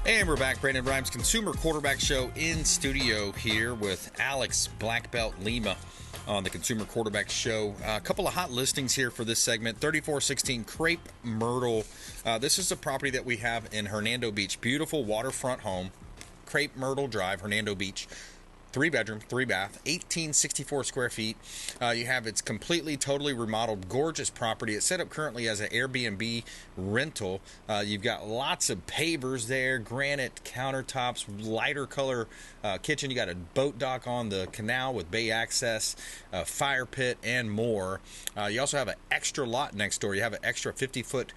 And we're back, Brandon Rhymes Consumer Quarterback Show in studio here with Alex BlackBelt Lima on the Consumer Quarterback Show. A couple of hot listings here for this segment. 3416 Crepe Myrtle. This is a property that we have in Hernando Beach. Beautiful waterfront home. Crepe Myrtle Drive, Hernando Beach. 3-bedroom, 3-bath, 1864 square feet. It's completely, totally remodeled, gorgeous property. It's set up currently as an Airbnb rental. You've got lots of pavers there, granite countertops, lighter color kitchen. You got a boat dock on the canal with bay access, a fire pit, and more. You also have an extra lot next door. You have an extra 50-foot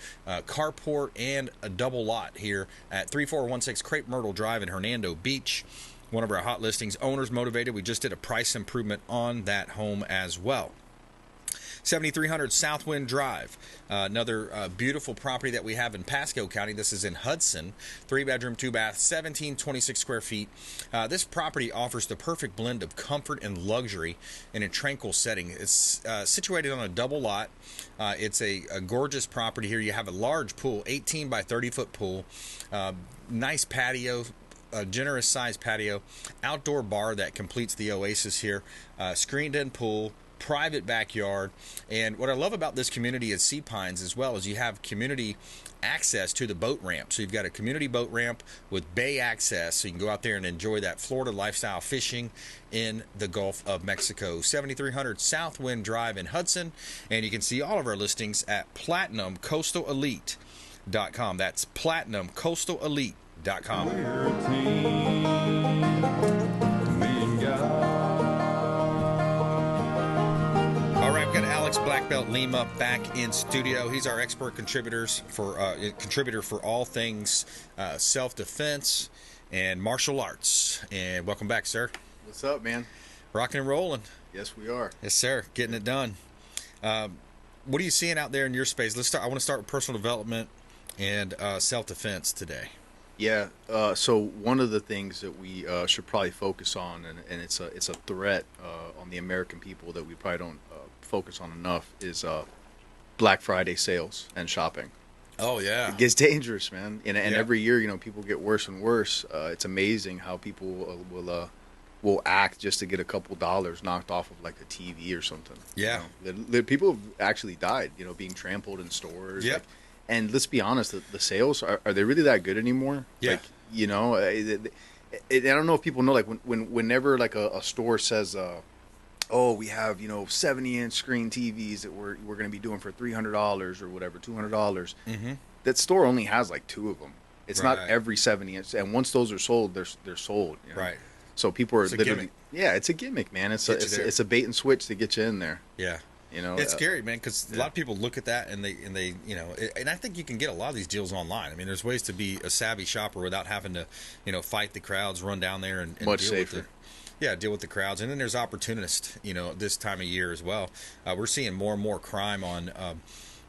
carport and a double lot here at 3416 Crepe Myrtle Drive in Hernando Beach. One of our hot listings. Owners motivated. We just did a price improvement on that home as well. 7300 Southwind Drive, another beautiful property that we have in Pasco County. This is in Hudson. 3-bedroom, 2-bath, 1726 square feet. This property offers the perfect blend of comfort and luxury in a tranquil setting. It's situated on a double lot. It's a gorgeous property here. You have a large pool, 18 by 30-foot pool, nice patio, a generous sized patio, outdoor bar that completes the oasis here, screened in pool, private backyard. And what I love about this community is Sea Pines as well is you have community access to the boat ramp. So you've got a community boat ramp with bay access, so you can go out there and enjoy that Florida lifestyle fishing in the Gulf of Mexico. 7300 Southwind Drive in Hudson, and you can see all of our listings at PlatinumCoastalElite.com. That's PlatinumCoastalElite.com. All right, we've got Alex BlackBelt Lima back in studio. He's our expert contributor for all things self-defense and martial arts. And welcome back, sir. What's up, man? Rocking and rolling. Yes, we are. Yes, sir. Getting it done. What are you seeing out there in your space? I want to start with personal development and self-defense today. Yeah. So one of the things that we should probably focus on, and it's a threat on the American people that we probably don't focus on enough, is Black Friday sales and shopping. Oh yeah, it gets dangerous, man. And every year, people get worse and worse. It's amazing how people will act just to get a couple dollars knocked off of like a TV or something. Yeah, people have actually died. Being trampled in stores. Yep. And let's be honest, the sales, are they really that good anymore? Yeah. I don't know if people know, like whenever like a store says, oh, we have, 70-inch screen TVs that we're going to be doing for $300 or whatever, $200. Mm-hmm. That store only has like 2 of them. It's right. not every 70-inch. And once those are sold, they're sold. Right. So people are literally, it's a gimmick, man. It's a bait and switch to get you in there. Yeah. It's scary, man, because a lot of people look at that and they and I think you can get a lot of these deals online. I mean, there's ways to be a savvy shopper without having to, fight the crowds, run down there and much deal safer. Deal with the crowds. And then there's opportunists, this time of year as well. We're seeing more and more crime on.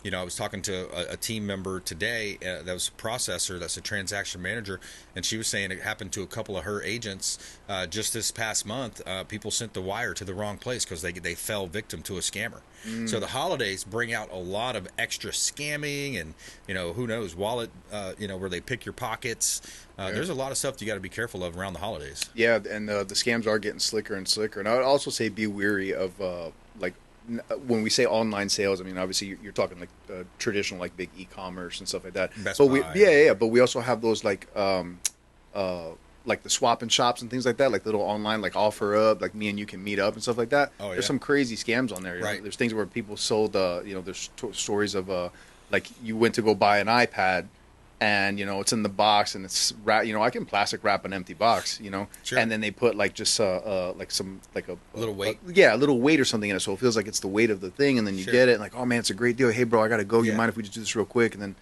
I was talking to a team member today that was a processor, that's a transaction manager, and she was saying it happened to a couple of her agents just this past month. People sent the wire to the wrong place because they fell victim to a scammer. So the holidays bring out a lot of extra scamming and, who knows, wallet, where they pick your pockets. There's a lot of stuff you got to be careful of around the holidays. Yeah, and the scams are getting slicker and slicker. And I would also say be wary of, when we say online sales, I mean, obviously you're talking like traditional, like big e-commerce and stuff like that. Best but Buy. But we also have those like the swap and shops and things like that, like little online, like offer up, like me and you can meet up and stuff like that. Oh, yeah. There's some crazy scams on there. Right. There's things where people sold, there's stories of like you went to go buy an iPad, and it's in the box and it's I can plastic wrap an empty box, Sure. and then they put like just a little weight. A little weight or something in it, so it feels like it's the weight of the thing, and then you get it and like, oh man, it's a great deal. Hey bro, I gotta go. You mind if we just do this real quick? And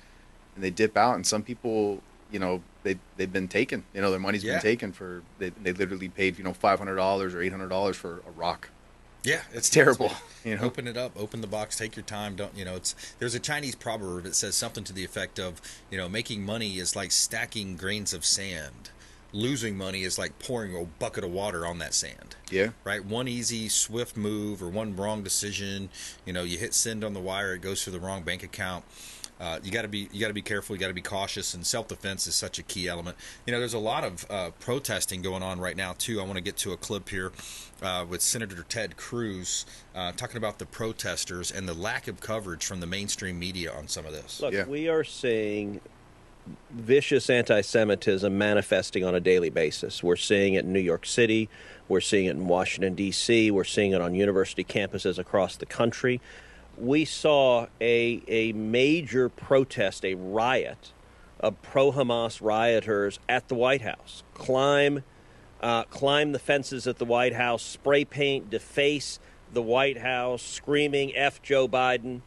they dip out, and some people, they've been taken. Their money's been taken for they literally paid $500 or $800 for a rock. Yeah, it's terrible. Open it up, open the box, take your time. Don't there's a Chinese proverb that says something to the effect of, making money is like stacking grains of sand. Losing money is like pouring a bucket of water on that sand. Yeah. Right? One easy, swift move or one wrong decision, you hit send on the wire, it goes to the wrong bank account. you got to be careful. You got to be cautious, and self-defense is such a key element. There's a lot of protesting going on right now too. I want to get to a clip here with Senator Ted Cruz talking about the protesters and the lack of coverage from the mainstream media on some of this. Look, we are seeing vicious anti-Semitism manifesting on a daily basis. We're seeing it in New York City. We're seeing it in Washington, D.C. We're seeing it on university campuses across the country. We saw a major protest, a riot of pro-Hamas rioters at the White House. Climb the fences at the White House, spray paint, deface the White House, screaming F Joe Biden,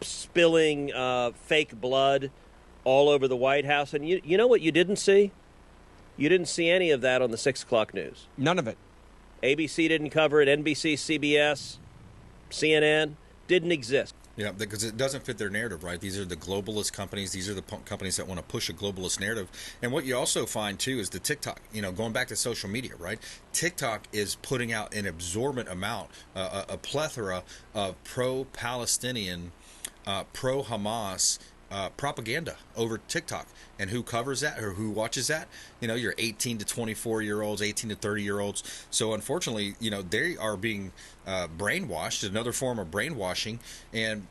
spilling fake blood all over the White House. And you know what you didn't see? You didn't see any of that on the 6 o'clock news. None of it. ABC didn't cover it. NBC, CBS, CNN didn't exist. Yeah, because it doesn't fit their narrative, right? These are the globalist companies. These are the companies that want to push a globalist narrative. And what you also find, too, is the TikTok, going back to social media, right? TikTok is putting out an absorbent amount, a plethora of pro-Palestinian, pro-Hamas propaganda over TikTok. And who covers that or who watches that? Your 18 to 24-year-olds, 18 to 30-year-olds. So unfortunately, they are being brainwashed, another form of brainwashing. And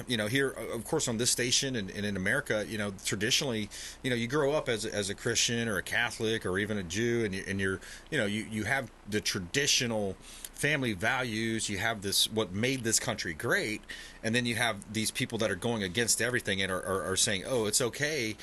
here, of course, on this station and in America, traditionally, you grow up as a Christian or a Catholic or even a Jew, and you have the traditional family values. You have what made this country great, and then you have these people that are going against everything and are saying, oh, it's okay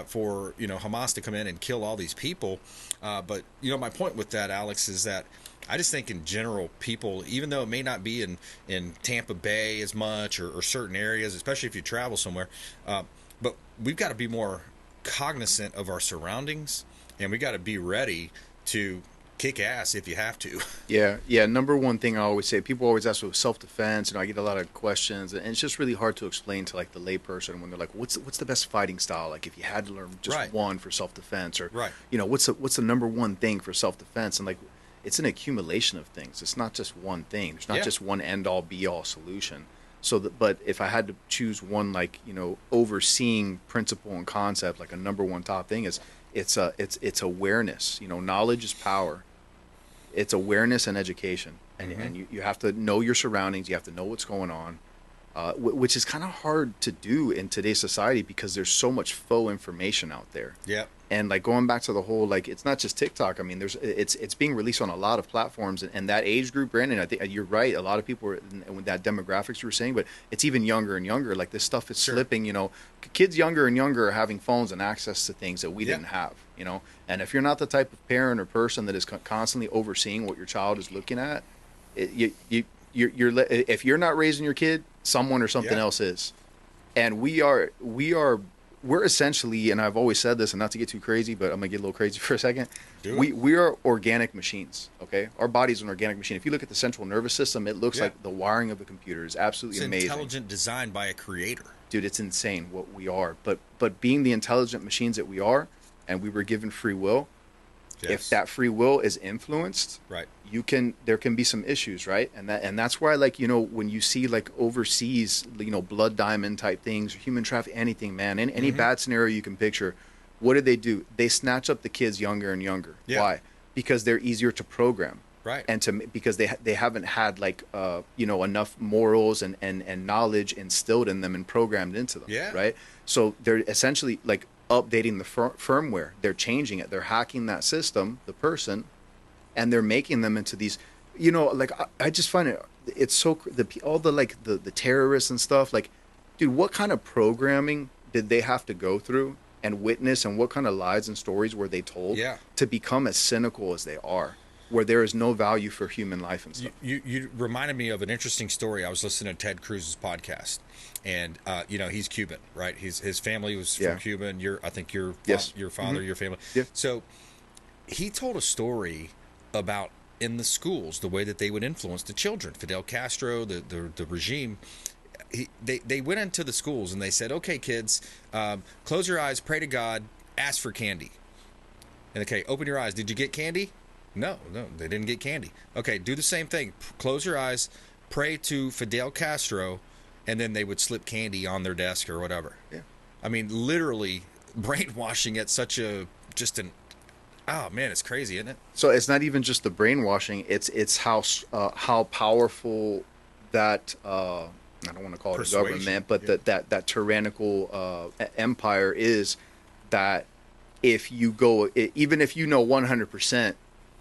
for Hamas to come in and kill all these people. But my point with that, Alex, is that I just think in general, people, even though it may not be in Tampa Bay as much or certain areas, especially if you travel somewhere, but we've got to be more cognizant of our surroundings, and we got to be ready to kick ass if you have to. Yeah. Number one thing I always say, people always ask with self-defense, I get a lot of questions, and it's just really hard to explain to like the layperson when they're like, what's the best fighting style? Like if you had to learn just one for self-defense, or what's the number one thing for self-defense? And like, it's an accumulation of things. It's not just one thing. There's not just one end-all, be-all solution. But if I had to choose one, like, overseeing principle and concept, like a number one top thing is it's awareness. Knowledge is power. It's awareness and education, and you have to know your surroundings. You have to know what's going on, which is kind of hard to do in today's society because there's so much faux information out there. Yeah. And like going back to the whole, like, it's not just TikTok. I mean, it's being released on a lot of platforms, and that age group, Brandon, I think you're right. A lot of people are with that demographics you were saying, but it's even younger and younger. Like this stuff is slipping. Kids younger and younger are having phones and access to things that we didn't have. And if you're not the type of parent or person that is constantly overseeing what your child is looking at, if you're not raising your kid, someone or something else is. And we're essentially, and I've always said this, and not to get too crazy, but I'm gonna get a little crazy for a second. We are organic machines. Okay, our body's an organic machine. If you look at the central nervous system, it looks like the wiring of a computer is absolutely amazing. Intelligent design by a creator. Dude, it's insane what we are. But being the intelligent machines that we are, and we were given free will. If that free will is influenced, there can be some issues, right? And that's why, like, when you see like overseas, blood diamond type things, or human trafficking, anything, man, any bad scenario you can picture, what do? They snatch up the kids younger and younger. Why? Because they're easier to program. Right. And because they haven't had like enough morals and knowledge instilled in them and programmed into them. Yeah. Right. So they're essentially like updating the firmware. They're changing it. They're hacking that system, the person, and they're making them into these. Like I just find it's so all the like the terrorists and stuff. Like, dude, what kind of programming did they have to go through and witness, and what kind of lies and stories were they told to become as cynical as they are? Where there is no value for human life and stuff. You reminded me of an interesting story. I was listening to Ted Cruz's podcast, and he's Cuban, right? His family was from Cuba, and I think your father, your family. Yeah. So he told a story about in the schools the way that they would influence the children. Fidel Castro, the regime. They went into the schools and they said, "Okay, kids, close your eyes, pray to God, ask for candy." And okay, open your eyes. Did you get candy? No, they didn't get candy. Okay, do the same thing. Close your eyes, pray to Fidel Castro, and then they would slip candy on their desk or whatever. Yeah. I mean, literally brainwashing at such a oh man, it's crazy, isn't it? So it's not even just the brainwashing; it's how powerful that I don't want to call it Persuasion. a government, but that tyrannical empire is. That if you go, even if you know 100%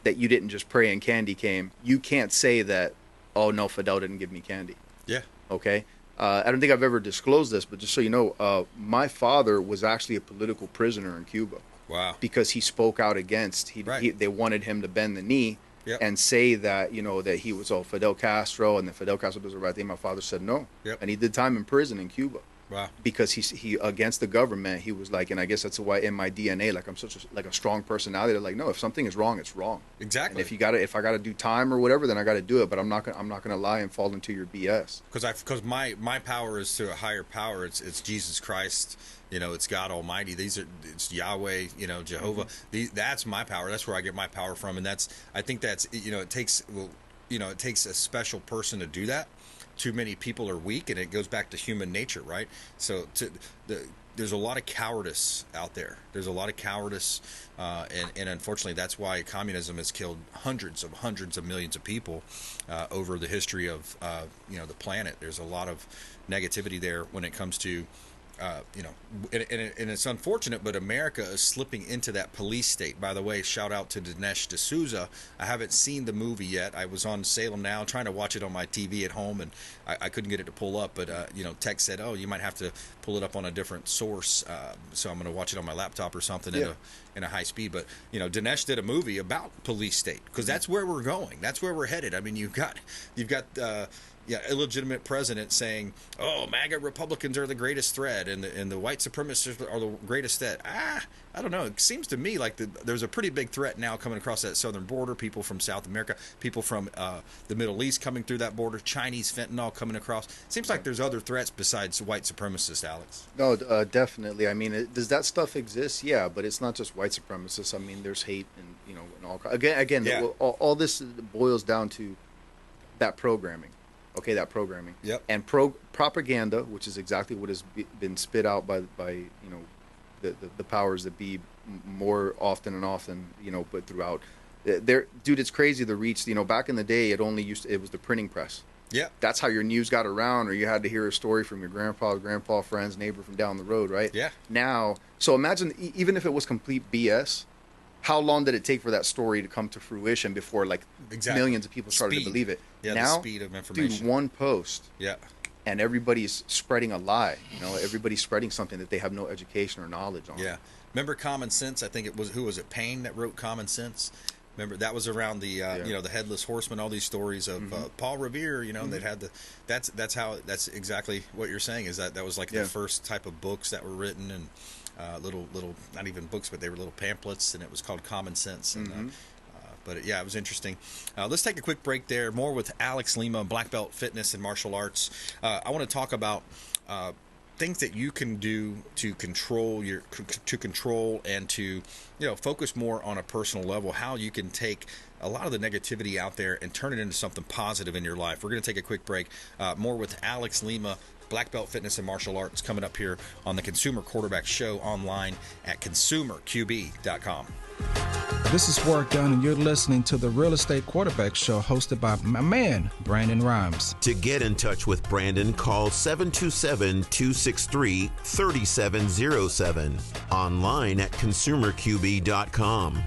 that you didn't just pray and candy came, you can't say that, oh no, Fidel didn't give me candy. Yeah. Okay. I don't think I've ever disclosed this, but just so you know, my father was actually a political prisoner in Cuba. Wow. Because he spoke out against, they wanted him to bend the knee and say that, that he was Fidel Castro, and that Fidel Castro does the right thing. My father said no. And he did time in prison in Cuba. Wow. Because he against the government, he was like, and I guess that's why in my DNA, like I'm such a strong personality. They're like, no, if something is wrong, it's wrong. Exactly. And if I gotta do time or whatever, then I gotta do it. But I'm not gonna lie and fall into your BS. Because my power is to a higher power. It's Jesus Christ. It's God Almighty. It's Yahweh. Jehovah. That's my power. That's where I get my power from. And I think that's it takes a special person to do that. Too many people are weak, and it goes back to human nature, right? So there's a lot of cowardice out there. There's a lot of cowardice, and unfortunately, that's why communism has killed hundreds of millions of people over the history of the planet. There's a lot of negativity there when it comes to and it's unfortunate, but America is slipping into that police state. By the way, shout out to Dinesh D'Souza. I haven't seen the movie yet. I was on Salem Now trying to watch it on my TV at home, and I couldn't get it to pull up. But Tech said, "Oh, you might have to pull it up on a different source." So I'm going to watch it on my laptop or something in a high speed. But Dinesh did a movie about police state, because that's where we're going. That's where we're headed. I mean, you've got illegitimate president saying, "Oh, MAGA Republicans are the greatest threat, and the white supremacists are the greatest threat." I don't know. It seems to me like there's a pretty big threat now coming across that southern border. People from South America, people from the Middle East coming through that border, Chinese fentanyl coming across. Seems like there's other threats besides white supremacists, Alex. No, definitely. I mean, does that stuff exist? Yeah, but it's not just white supremacists. I mean, there's hate and and all. Again, all this boils down to that programming. Okay, that programming. Yep. And propaganda, which is exactly what has been spit out by the powers that be more often and often, but throughout. Dude, it's crazy the reach. Back in the day, it was the printing press. Yeah. That's how your news got around, or you had to hear a story from your grandpa, friends, neighbor from down the road, right? Yeah. Now, so imagine even if it was complete BS. How long did it take for that story to come to fruition before millions of people started to believe it? Yeah, now, the speed of information. Dude, one post. Yeah. And everybody's spreading a lie. Everybody's spreading something that they have no education or knowledge on. Yeah. Remember Common Sense? I think it was, who was it, Payne that wrote Common Sense? Remember, that was around the the Headless Horseman, all these stories of Paul Revere, that had that's exactly what you're saying, is that was like the first type of books that were written, and little not even books, but they were little pamphlets, and it was called Common Sense. And but it was interesting. Let's take a quick break there. More with Alex Lima, Black Belt Fitness and Martial Arts. I want to talk about things that you can do to control and to focus more on a personal level. How you can take a lot of the negativity out there and turn it into something positive in your life. We're going to take a quick break. More with Alex Lima, Black Belt Fitness and Martial Arts, coming up here on the Consumer Quarterback Show, online at consumerqb.com. This is Warwick Dunn, and you're listening to the Real Estate Quarterback Show, hosted by my man, Brandon Rhymes. To get in touch with Brandon, call 727-263-3707. Online at consumerqb.com.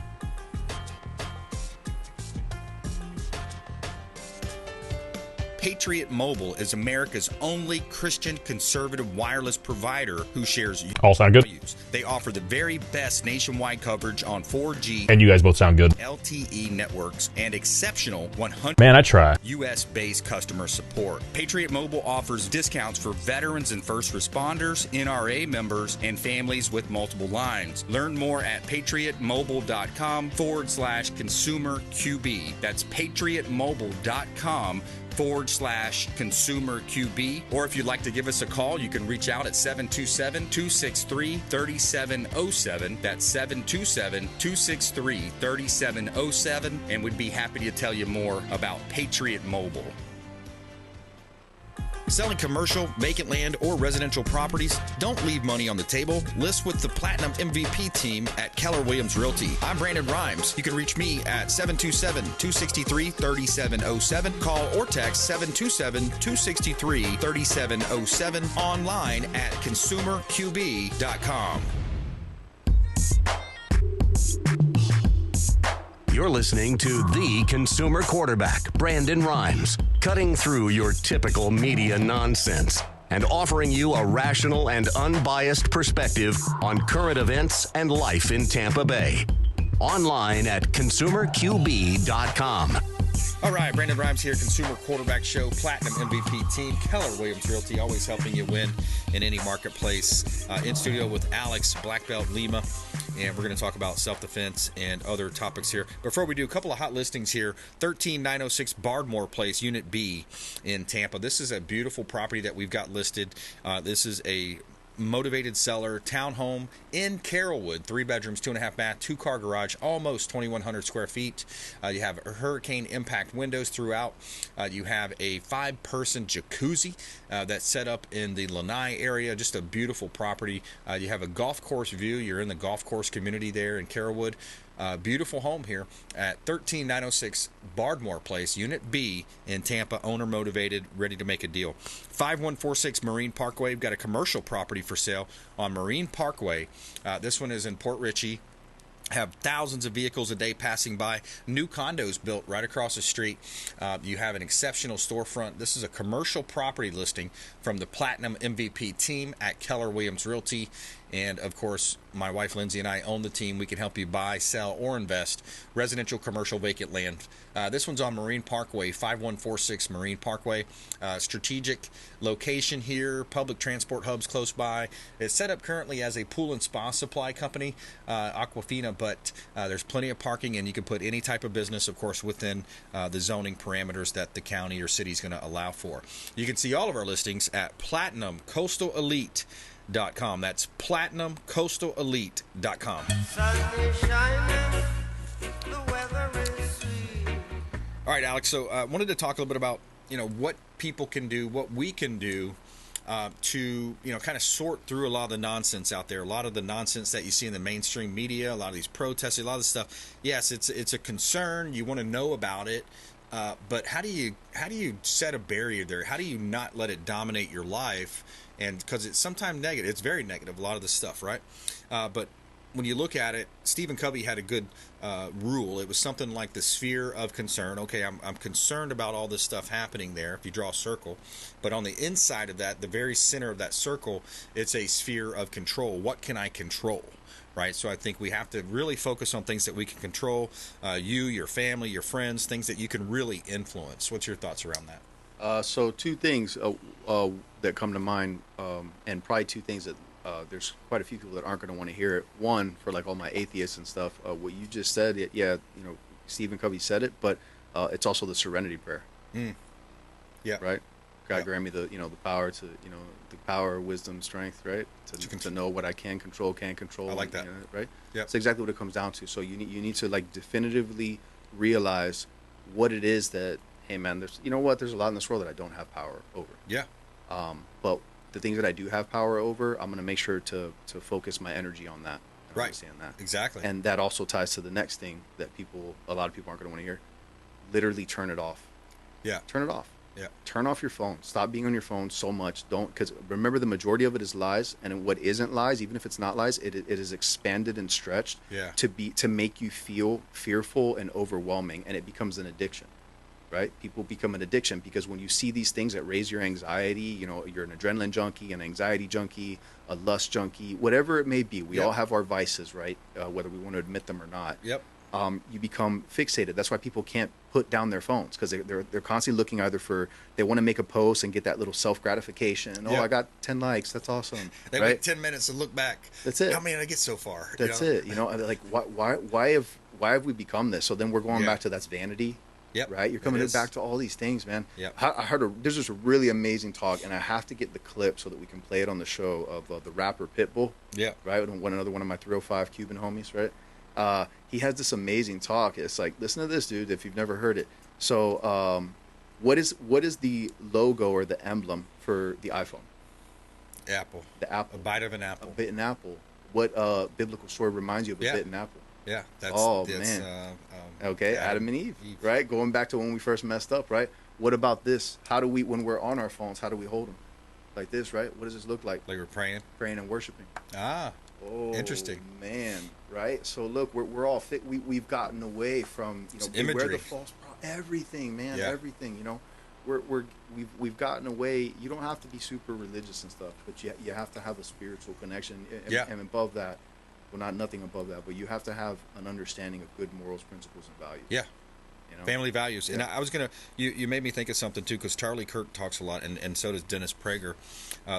Patriot Mobile is America's only Christian conservative wireless provider who shares all sound good. values. They offer the very best nationwide coverage on 4G And you guys both sound good. LTE networks and exceptional 100 Man, I try. U.S.-based customer support. Patriot Mobile offers discounts for veterans and first responders, NRA members, and families with multiple lines. Learn more at patriotmobile.com/consumer QB. That's patriotmobile.com/consumer QB. Or if you'd like to give us a call, you can reach out at 727-263-3707. That's 727-263-3707, and we'd be happy to tell you more about Patriot Mobile. Selling commercial, vacant land, or residential properties? Don't leave money on the table. List with the Platinum MVP team at Keller Williams Realty. I'm Brandon Rhymes. You can reach me at 727-263-3707. Call or text 727-263-3707. Online at consumerqb.com. You're listening to the consumer quarterback, Brandon Rhymes, cutting through your typical media nonsense and offering you a rational and unbiased perspective on current events and life in Tampa Bay. Online at consumerqb.com. All right, Brandon Rhymes here, Consumer Quarterback Show, Platinum MVP team, Keller Williams Realty, always helping you win in any marketplace. In studio with Alex, BlackBelt Lima, and we're going to talk about self-defense and other topics here. Before we do, a couple of hot listings here. 13906 Bardmore Place, Unit B in Tampa. This is a beautiful property that we've got listed. This is a motivated seller townhome in Carrollwood, 3 bedrooms, 2.5 bath, 2-car garage, almost 2,100 square feet. You have hurricane impact windows throughout. You have a 5-person jacuzzi that's set up in the Lanai area. Just a beautiful property. You have a golf course view. You're in the golf course community there in Carrollwood. Beautiful home here at 13906 Bardmore Place, Unit B in Tampa. Owner motivated, ready to make a deal. 5146 Marine Parkway. We've got a commercial property for sale on Marine Parkway. This one is in Port Richey. Have thousands of vehicles a day passing by. New condos built right across the street. You have an exceptional storefront. This is a commercial property listing from the Platinum MVP team at Keller Williams Realty. And, of course, my wife Lindsay and I own the team. We can help you buy, sell, or invest residential, commercial, vacant land. This one's on Marine Parkway, 5146 Marine Parkway. Strategic location here, public transport hubs close by. It's set up currently as a pool and spa supply company, Aquafina, but there's plenty of parking, and you can put any type of business, of course, within the zoning parameters that the county or city is going to allow for. You can see all of our listings at PlatinumCoastalElite.com. That's PlatinumCoastalElite.com. All right, Alex. So I wanted to talk a little bit about what people can do, what we can do to kind of sort through a lot of the nonsense out there. A lot of the nonsense that you see in the mainstream media, a lot of these protests, a lot of this stuff. Yes, it's a concern. You want to know about it. But how do you set a barrier there? How do you not let it dominate your life? And because it's sometimes negative, it's very negative, a lot of this stuff, right? But when you look at it, Stephen Covey had a good rule. It was something like the sphere of concern. Okay, I'm concerned about all this stuff happening there, if you draw a circle. But on the inside of that, the very center of that circle, it's a sphere of control. What can I control? Right, so I think we have to really focus on things that we can control. You, your family, your friends, things that you can really influence. What's your thoughts around that? So 2 things that come to mind, and probably 2 things that there's quite a few people that aren't going to want to hear it. One, for like all my atheists and stuff, what you just said, Stephen Covey said it, but it's also the serenity prayer. Yeah. Right. God grant me the power to the power, wisdom, strength, right? To know what I can control, can't control. I like that. Right? Yeah. That's exactly what it comes down to. So you need to like definitively realize what it is that, hey man, there's a lot in this world that I don't have power over. Yeah. But the things that I do have power over, I'm going to make sure to focus my energy on that. Right. Understand that. Exactly. And that also ties to the next thing that a lot of people aren't going to want to hear. Literally turn it off. Yeah. Turn it off. Yeah. Turn off your phone. Stop being on your phone so much. Because remember, the majority of it is lies, and what isn't lies, even if it's not lies, it is expanded and stretched to make you feel fearful and overwhelming, and it becomes an addiction. Right? People become an addiction because when you see these things that raise your anxiety, you're an adrenaline junkie, an anxiety junkie, a lust junkie, whatever it may be. We all have our vices, right? Whether we want to admit them or not. Yep. You become fixated. That's why people can't put down their phones, because they're constantly looking they want to make a post and get that little self gratification. Oh, I got 10 likes. That's awesome. They right? wait 10 minutes and look back. That's it. How many did I get so far? That's it. Like why have we become this? So then we're going back to that's vanity. Yep. Right? You're coming back to all these things, man. Yep. I heard there's this really amazing talk, and I have to get the clip so that we can play it on the show of the rapper Pitbull. Yeah. Right? Another one of my 305 Cuban homies, right? He has this amazing talk. It's like, listen to this, dude, if you've never heard it. So What is the logo or the emblem for the iPhone? Apple. The apple. A bite of an apple. A bitten apple. What biblical story reminds you of a bitten apple? Yeah. That's man. Okay, Adam and Eve, right? Going back to when we first messed up, right? What about this? How do we, when we're on our phones, how do we hold them? Like this, right? What does this look like? Like we're praying? Praying and worshiping. Ah, interesting. Man, right? So look, we're all fit. We've gotten away from, beware the false everything, man, everything, we've gotten away. You don't have to be super religious and stuff, but you have to have a spiritual connection. And above that, well, not nothing above that, but you have to have an understanding of good morals, principles, and values. Yeah. Family values. And I was going to, you made me think of something too, because Charlie Kirk talks a lot, and so does Dennis Prager.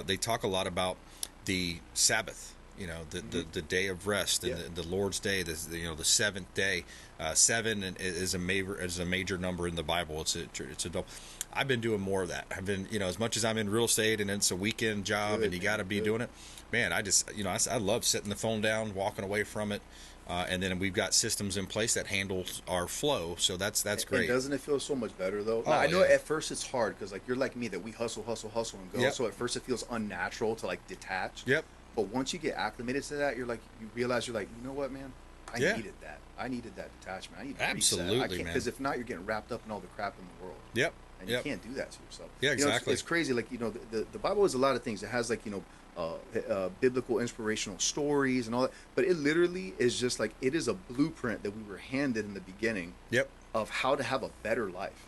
They talk a lot about the Sabbath, the day of rest, and the Lord's day, the seventh day. 7 is a major number in the Bible. It's a double. I've been doing more of that. I've been, as much as I'm in real estate and it's a weekend job and you got to be doing it, man, I just, I love setting the phone down, walking away from it. And then we've got systems in place that handles our flow, so that's great. And doesn't it feel so much better though? I know at first it's hard because you're like me, that we hustle and go. Yep. So at first it feels unnatural to detach. Yep. But once you get acclimated to that, you realize you know what, man, I needed that. I needed that detachment. I need to absolutely, reset. Because if not, you're getting wrapped up in all the crap in the world. Yep. And you can't do that to yourself. Yeah, exactly. It's crazy. The Bible is a lot of things. It has biblical inspirational stories and all that, but it literally is just it is a blueprint that we were handed in the beginning. Yep. Of how to have a better life.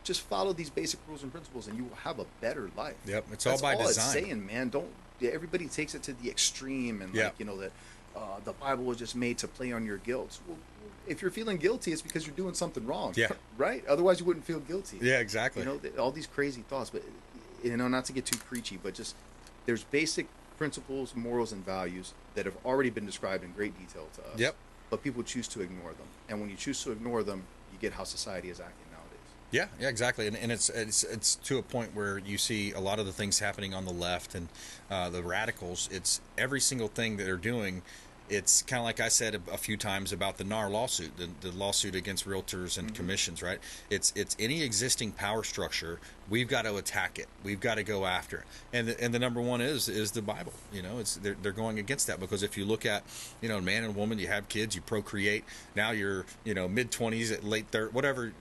Just follow these basic rules and principles, and you will have a better life. Yep. It's all by design. It's saying, man. Everybody takes it to the extreme, and that the Bible was just made to play on your guilt. Well, if you're feeling guilty, it's because you're doing something wrong. Yeah. Right? Otherwise, you wouldn't feel guilty. Yeah, exactly. All these crazy thoughts, but not to get too preachy, but just there's basic principles, morals, and values that have already been described in great detail to us. Yep. But people choose to ignore them, and when you choose to ignore them, you get how society is acting nowadays. Yeah, exactly, and it's to a point where you see a lot of the things happening on the left and the radicals. It's every single thing that they're doing. It's kind of like I said a few times about the NAR lawsuit, the lawsuit against realtors and commissions, right? It's any existing power structure. We've got to attack it. We've got to go after it. And the number one is the Bible. They're going against that, because if you look at, man and woman, you have kids, you procreate. Now you're, mid-20s, late 30s, whatever,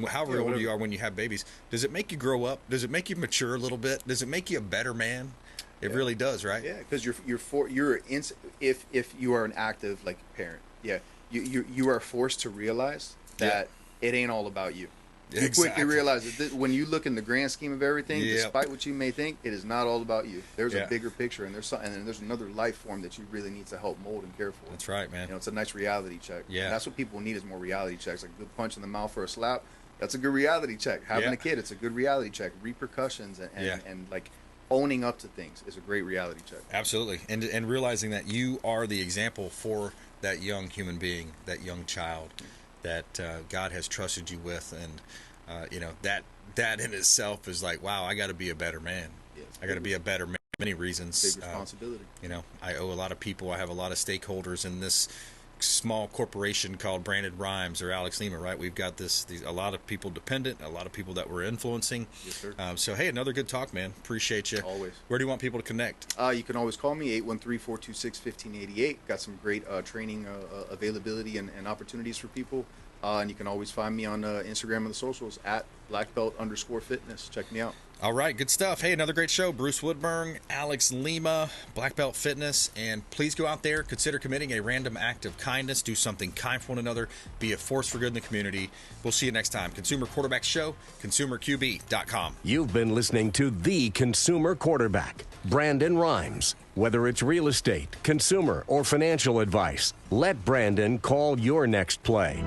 however old you are when you have babies. Does it make you grow up? Does it make you mature a little bit? Does it make you a better man? It really does, right? Yeah, because if you are an active parent, you are forced to realize that it ain't all about you. You quickly realize that when you look in the grand scheme of everything, despite what you may think, it is not all about you. There's a bigger picture, and there's another life form that you really need to help mold and care for. That's right, man. It's a nice reality check. Yeah, and that's what people need, is more reality checks. Like a good punch in the mouth or a slap, that's a good reality check. Having a kid, it's a good reality check. Repercussions and owning up to things is a great reality check. Absolutely. And realizing that you are the example for that young human being, that young child that God has trusted you with. And, that in itself is wow, I got to be a better man. Yes, I got to be a better man for many reasons. Big responsibility. I owe a lot of people. I have a lot of stakeholders in this small corporation called Brandon Rhymes or Alex Lima, right? We've got a lot of people dependent, a lot of people that we're influencing. Yes, sir. So, hey, another good talk, man. Appreciate you. Always. Where do you want people to connect? You can always call me, 813-426-1588. Got some great training availability and opportunities for people. And you can always find me on Instagram and the socials at @BlackBelt_fitness. Check me out. All right, good stuff. Hey, another great show. Bruce Woodburn, Alex Lima, Black Belt Fitness. And please go out there, consider committing a random act of kindness. Do something kind for one another. Be a force for good in the community. We'll see you next time. Consumer Quarterback Show, consumerqb.com. You've been listening to The Consumer Quarterback, Brandon Rhymes. Whether it's real estate, consumer, or financial advice, let Brandon call your next play.